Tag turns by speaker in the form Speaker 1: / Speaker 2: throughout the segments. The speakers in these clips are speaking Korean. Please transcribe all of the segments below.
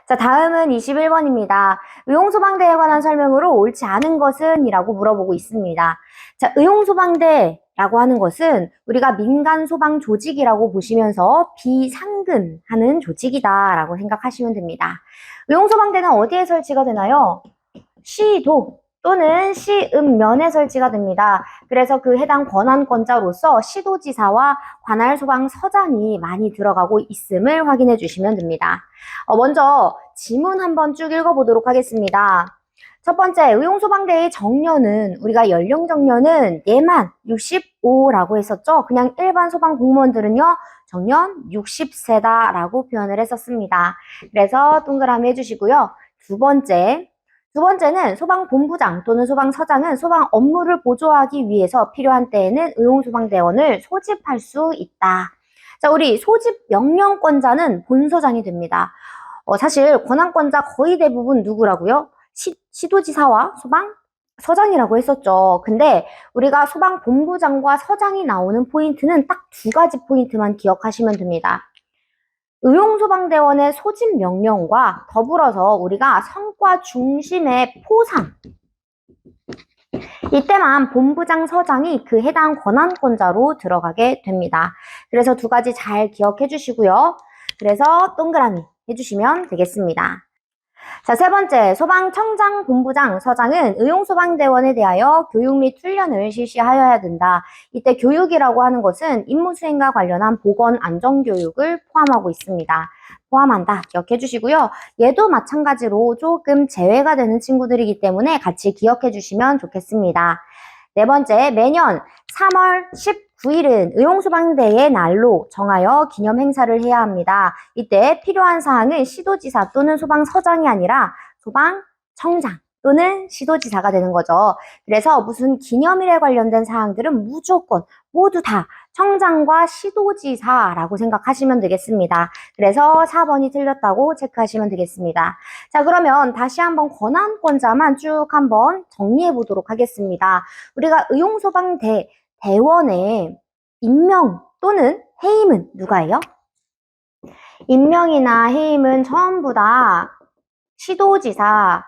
Speaker 1: 자, 다음은 21번입니다. 의용소방대에 관한 설명으로 옳지 않은 것은? 이라고 물어보고 있습니다. 자, 의용소방대라고 하는 것은 우리가 민간소방 조직이라고 보시면서 비상근하는 조직이다라고 생각하시면 됩니다. 의용소방대는 어디에 설치가 되나요? 시도 또는 시읍면에 설치가 됩니다. 그래서 그 해당 권한권자로서 시도지사와 관할소방서장이 많이 들어가고 있음을 확인해 주시면 됩니다. 먼저 지문 한번 쭉 읽어보도록 하겠습니다. 첫 번째, 의용소방대의 정년은 우리가 연령 정년은 예만 65라고 했었죠. 그냥 일반 소방 공무원들은요, 정년 60세다라고 표현을 했었습니다. 그래서 동그라미 해주시고요. 두 번째는 소방본부장 또는 소방서장은 소방 업무를 보조하기 위해서 필요한 때에는 의용소방대원을 소집할 수 있다. 자, 우리 소집 명령권자는 본서장이 됩니다. 사실 권한권자 거의 대부분 누구라고요? 시도지사와 소방서장이라고 했었죠. 근데 우리가 소방본부장과 서장이 나오는 포인트는 딱 두 가지 포인트만 기억하시면 됩니다. 의용소방대원의 소집 명령과 더불어서 우리가 성과 중심의 포상, 이때만 본부장, 서장이 그 해당 권한권자로 들어가게 됩니다. 그래서 두 가지 잘 기억해 주시고요. 그래서 동그라미 해주시면 되겠습니다. 자, 세 번째, 소방청장, 본부장, 서장은 의용소방대원에 대하여 교육 및 훈련을 실시하여야 된다. 이때 교육이라고 하는 것은 임무수행과 관련한 보건 안전교육을 포함하고 있습니다. 포함한다. 기억해 주시고요. 얘도 마찬가지로 조금 제외가 되는 친구들이기 때문에 같이 기억해 주시면 좋겠습니다. 네 번째, 매년 3월 19일은 의용소방대의 날로 정하여 기념 행사를 해야 합니다. 이때 필요한 사항은 시도지사 또는 소방서장이 아니라 소방청장 또는 시도지사가 되는 거죠. 그래서 무슨 기념일에 관련된 사항들은 무조건 모두 다 청장과 시도지사라고 생각하시면 되겠습니다. 그래서 4번이 틀렸다고 체크하시면 되겠습니다. 자, 그러면 다시 한번 권한권자만 쭉 한번 정리해 보도록 하겠습니다. 우리가 의용소방대 대원의 임명 또는 해임은 누가예요? 임명이나 해임은 전부 다 시도지사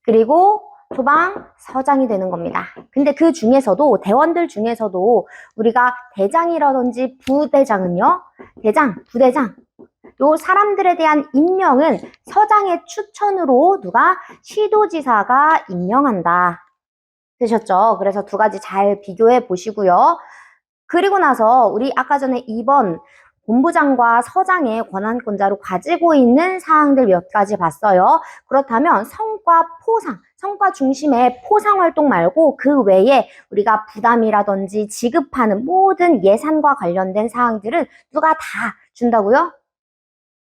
Speaker 1: 그리고 소방서장이 되는 겁니다. 근데 그 중에서도 대원들 중에서도 우리가 대장이라든지 부대장은요, 대장, 부대장 요 사람들에 대한 임명은 서장의 추천으로 누가 시도지사가 임명한다. 되셨죠? 그래서 두 가지 잘 비교해 보시고요. 그리고 나서 우리 아까 전에 2번 본부장과 서장의 권한권자로 가지고 있는 사항들 몇 가지 봤어요. 그렇다면 성과 포상, 성과 중심의 포상 활동 말고 그 외에 우리가 부담이라든지 지급하는 모든 예산과 관련된 사항들은 누가 다 준다고요?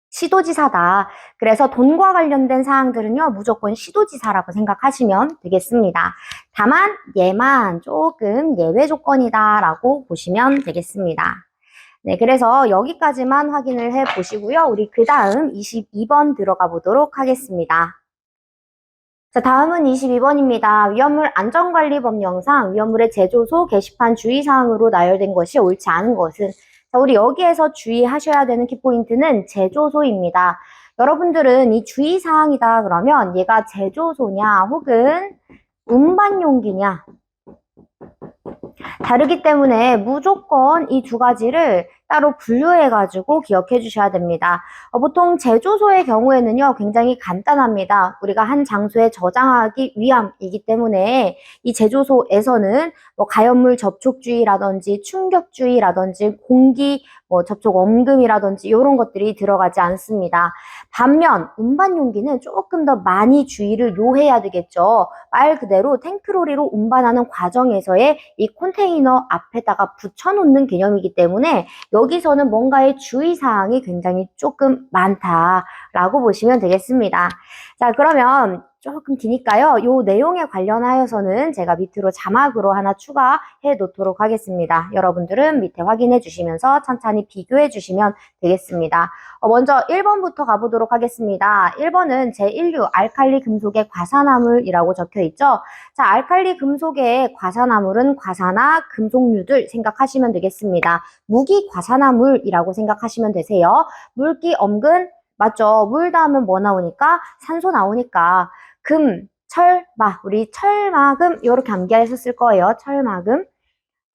Speaker 1: 시도지사다. 그래서 돈과 관련된 사항들은요, 무조건 시도지사라고 생각하시면 되겠습니다. 다만 얘만 조금 예외 조건이다라고 보시면 되겠습니다. 네, 그래서 여기까지만 확인을 해 보시고요. 우리 그 다음 22번 들어가 보도록 하겠습니다. 자, 다음은 22번입니다. 위험물 안전관리법령상 위험물의 제조소 게시판 주의사항으로 나열된 것이 옳지 않은 것은? 자, 우리 여기에서 주의하셔야 되는 키포인트는 제조소입니다. 여러분들은 이 주의사항이다 그러면 얘가 제조소냐 혹은 운반용기냐 다르기 때문에 무조건 이 두 가지를 따로 분류해가지고 기억해 주셔야 됩니다. 보통 제조소의 경우에는요, 굉장히 간단합니다. 우리가 한 장소에 저장하기 위함이기 때문에 이 제조소에서는 뭐 가연물 접촉주의라든지 충격주의라든지 공기 접촉 엄금이라든지 이런 것들이 들어가지 않습니다. 반면 운반용기는 조금 더 많이 주의를 요해야 되겠죠. 말 그대로 탱크로리로 운반하는 과정에서의 이 컨테이너 앞에다가 붙여놓는 개념이기 때문에 여기서는 뭔가의 주의사항이 굉장히 조금 많다라고 보시면 되겠습니다. 자, 그러면 조금 기니까요. 이 내용에 관련하여서는 제가 밑으로 자막으로 하나 추가해 놓도록 하겠습니다. 여러분들은 밑에 확인해 주시면서 천천히 비교해 주시면 되겠습니다. 먼저 1번부터 가보도록 하겠습니다. 1번은 제1류 알칼리 금속의 과산화물이라고 적혀 있죠. 자, 알칼리 금속의 과산화물은 과산화 금속류들 생각하시면 되겠습니다. 무기 과산화물이라고 생각하시면 되세요. 물기, 엄근, 맞죠? 물 닿으면 뭐 나오니까? 산소 나오니까. 금, 철, 마. 우리 철마금 이렇게 암기하셨을 거예요. 철마금.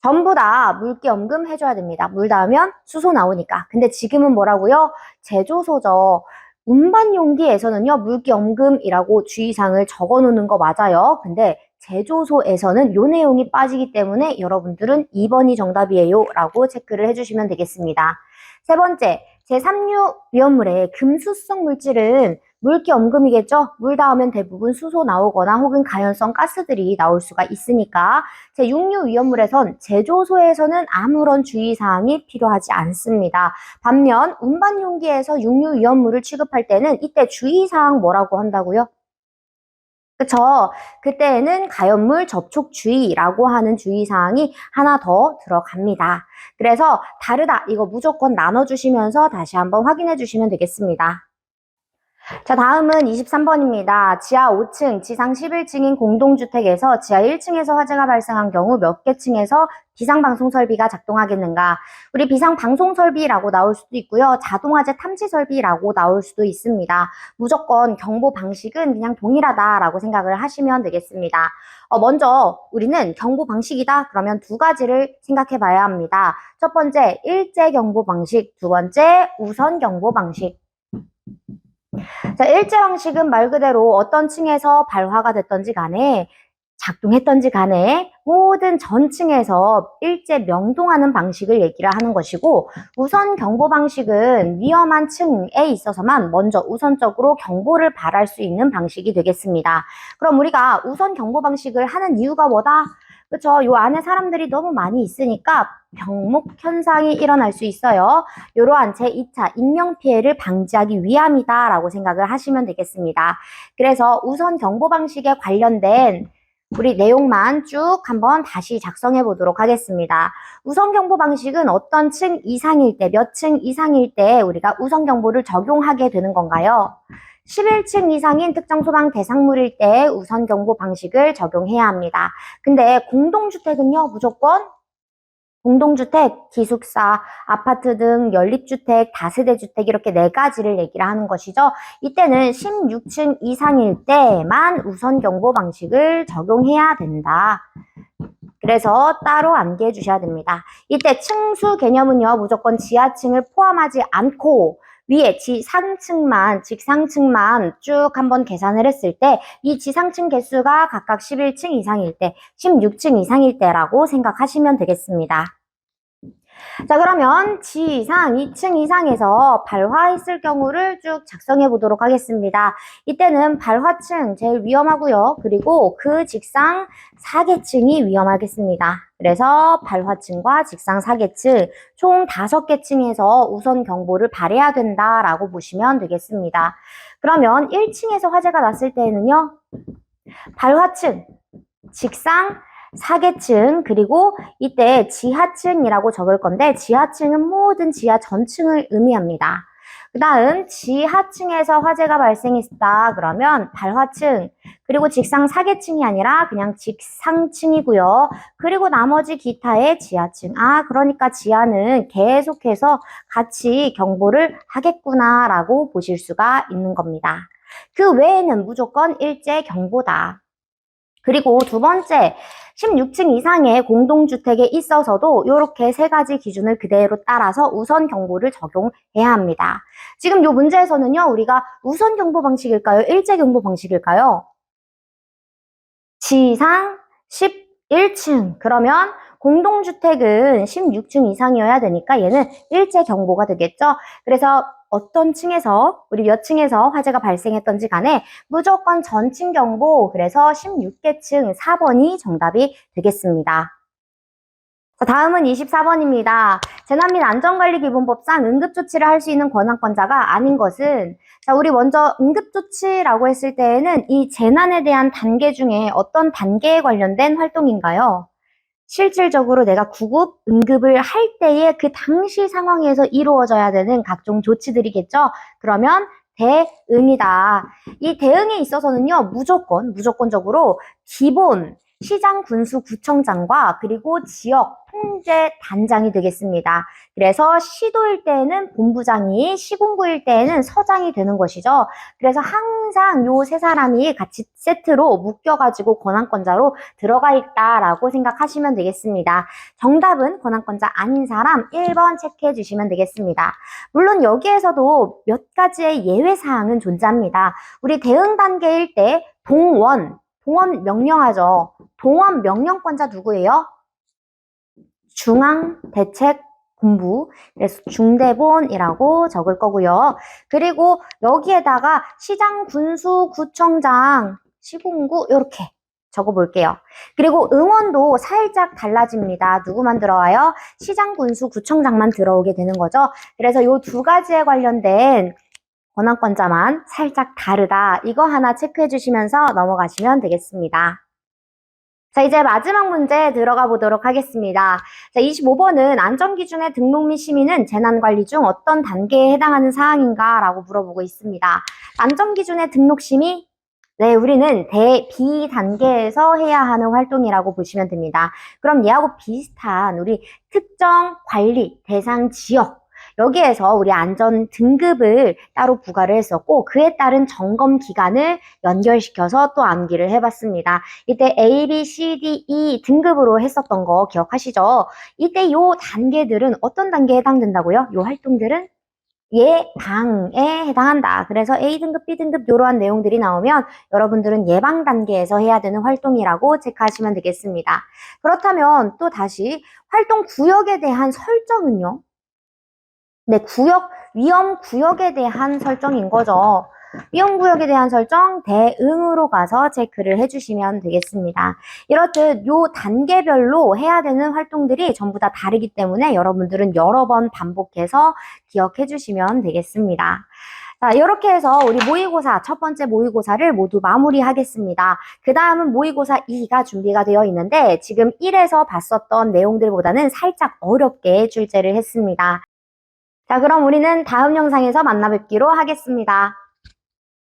Speaker 1: 전부 다 물기엄금 해줘야 됩니다. 물 닿으면 수소 나오니까. 근데 지금은 뭐라고요? 제조소죠. 운반 용기에서는요, 물기엄금이라고 주의사항을 적어 놓는 거 맞아요. 근데 제조소에서는 요 내용이 빠지기 때문에 여러분들은 2번이 정답이에요 라고 체크를 해주시면 되겠습니다. 세 번째, 제3류 위험물의 금수성 물질은 물기엄금이겠죠? 물 닿으면 대부분 수소 나오거나 혹은 가연성 가스들이 나올 수가 있으니까 제6류 위험물에선 제조소에서는 아무런 주의사항이 필요하지 않습니다. 반면 운반 용기에서 6류 위험물을 취급할 때는 이때 주의사항 뭐라고 한다고요? 그쵸? 그때에는 가연물 접촉 주의라고 하는 주의사항이 하나 더 들어갑니다. 그래서 다르다 이거 무조건 나눠주시면서 다시 한번 확인해 주시면 되겠습니다. 자, 다음은 23번입니다. 지하 5층, 지상 11층인 공동주택에서 지하 1층에서 화재가 발생한 경우 몇 개 층에서 비상방송 설비가 작동하겠는가? 우리 비상방송 설비라고 나올 수도 있고요. 자동화재 탐지 설비라고 나올 수도 있습니다. 무조건 경보 방식은 그냥 동일하다라고 생각을 하시면 되겠습니다. 먼저 우리는 경보 방식이다. 그러면 두 가지를 생각해 봐야 합니다. 첫 번째, 일제 경보 방식. 두 번째, 우선 경보 방식. 자, 일제 방식은 말 그대로 어떤 층에서 발화가 됐던지 간에 작동했던지 간에 모든 전 층에서 일제 명동하는 방식을 얘기를 하는 것이고 우선 경보 방식은 위험한 층에 있어서만 먼저 우선적으로 경보를 발할 수 있는 방식이 되겠습니다. 그럼 우리가 우선 경보 방식을 하는 이유가 뭐다? 그쵸? 요 안에 사람들이 너무 많이 있으니까 병목 현상이 일어날 수 있어요. 이러한 제2차 인명피해를 방지하기 위함이다라고 생각을 하시면 되겠습니다. 그래서 우선 경보 방식에 관련된 우리 내용만 쭉 한번 다시 작성해 보도록 하겠습니다. 우선 경보 방식은 어떤 층 이상일 때, 몇 층 이상일 때 우리가 우선 경보를 적용하게 되는 건가요? 11층 이상인 특정 소방 대상물일 때 우선 경보 방식을 적용해야 합니다. 근데 공동주택은요, 무조건 공동주택, 기숙사, 아파트 등 연립주택, 다세대주택 이렇게 네 가지를 얘기를 하는 것이죠. 이때는 16층 이상일 때만 우선 경보 방식을 적용해야 된다. 그래서 따로 암기해 주셔야 됩니다. 이때 층수 개념은요, 무조건 지하층을 포함하지 않고 위에 지상층만, 직상층만 쭉 한번 계산을 했을 때 이 지상층 개수가 각각 11층 이상일 때, 16층 이상일 때라고 생각하시면 되겠습니다. 자, 그러면 지상 2층 이상에서 발화했을 경우를 쭉 작성해 보도록 하겠습니다. 이때는 발화층 제일 위험하고요. 그리고 그 직상 4계층이 위험하겠습니다. 그래서 발화층과 직상 4계층 총 5개 층에서 우선 경보를 발해야 된다라고 보시면 되겠습니다. 그러면 1층에서 화재가 났을 때에는요. 발화층, 직상 4계층 그리고 이때 지하층이라고 적을 건데 지하층은 모든 지하 전층을 의미합니다. 그 다음 지하층에서 화재가 발생했다 그러면 발화층 그리고 직상 4계층이 아니라 그냥 직상층이고요. 그리고 나머지 기타의 지하층 그러니까 지하는 계속해서 같이 경보를 하겠구나 라고 보실 수가 있는 겁니다. 그 외에는 무조건 일제 경보다. 그리고 두 번째, 16층 이상의 공동주택에 있어서도 이렇게 세 가지 기준을 그대로 따라서 우선 경보를 적용해야 합니다. 지금 이 문제에서는요, 우리가 우선 경보 방식일까요? 일제 경보 방식일까요? 지상 11층. 그러면 공동주택은 16층 이상이어야 되니까 얘는 일제 경보가 되겠죠? 그래서 어떤 층에서 우리 몇 층에서 화재가 발생했던지 간에 무조건 전층 경보 그래서 16개 층 4번이 정답이 되겠습니다. 자, 다음은 24번입니다. 재난 및 안전관리기본법상 응급조치를 할 수 있는 권한권자가 아닌 것은 자, 우리 먼저 응급조치라고 했을 때에는 이 재난에 대한 단계 중에 어떤 단계에 관련된 활동인가요? 실질적으로 내가 구급, 응급을 할 때에 그 당시 상황에서 이루어져야 되는 각종 조치들이겠죠? 그러면 대응이다. 이 대응에 있어서는요, 무조건적으로 기본, 시장 군수구청장과 그리고 지역 통제단장이 되겠습니다. 그래서 시도일 때에는 본부장이, 시군구일 때에는 서장이 되는 것이죠. 그래서 항상 요 세 사람이 같이 세트로 묶여가지고 권한권자로 들어가 있다라고 생각하시면 되겠습니다. 정답은 권한권자 아닌 사람 1번 체크해 주시면 되겠습니다. 물론 여기에서도 몇 가지의 예외사항은 존재합니다. 우리 대응 단계일 때 동원 명령하죠. 동원 명령권자 누구예요? 중앙대책본부, 그래서 중대본이라고 적을 거고요. 그리고 여기에다가 시장, 군수, 구청장, 시군구 이렇게 적어볼게요. 그리고 응원도 살짝 달라집니다. 누구만 들어와요? 시장, 군수, 구청장만 들어오게 되는 거죠. 그래서 이 두 가지에 관련된 권한권자만 살짝 다르다. 이거 하나 체크해 주시면서 넘어가시면 되겠습니다. 자, 이제 마지막 문제 들어가 보도록 하겠습니다. 자, 25번은 안전기준의 등록 및 심의는 재난관리 중 어떤 단계에 해당하는 사항인가? 라고 물어보고 있습니다. 안전기준의 등록 심의? 네, 우리는 비단계에서 해야 하는 활동이라고 보시면 됩니다. 그럼 얘하고 비슷한 우리 특정 관리 대상 지역, 여기에서 우리 안전 등급을 따로 부과를 했었고 그에 따른 점검 기간을 연결시켜서 또 암기를 해봤습니다. 이때 A, B, C, D, E 등급으로 했었던 거 기억하시죠? 이때 요 단계들은 어떤 단계에 해당된다고요? 요 활동들은 예방에 해당한다. 그래서 A등급, B등급 이러한 내용들이 나오면 여러분들은 예방 단계에서 해야 되는 활동이라고 체크하시면 되겠습니다. 그렇다면 또 다시 활동 구역에 대한 설정은요? 네, 위험 구역에 대한 설정인 거죠. 위험 구역에 대한 설정, 대응으로 가서 체크를 해주시면 되겠습니다. 이렇듯 요 단계별로 해야 되는 활동들이 전부 다 다르기 때문에 여러분들은 여러 번 반복해서 기억해 주시면 되겠습니다. 자, 이렇게 해서 우리 모의고사, 첫 번째 모의고사를 모두 마무리하겠습니다. 그 다음은 모의고사 2가 준비가 되어 있는데 지금 1에서 봤었던 내용들보다는 살짝 어렵게 출제를 했습니다. 자, 그럼 우리는 다음 영상에서 만나 뵙기로 하겠습니다.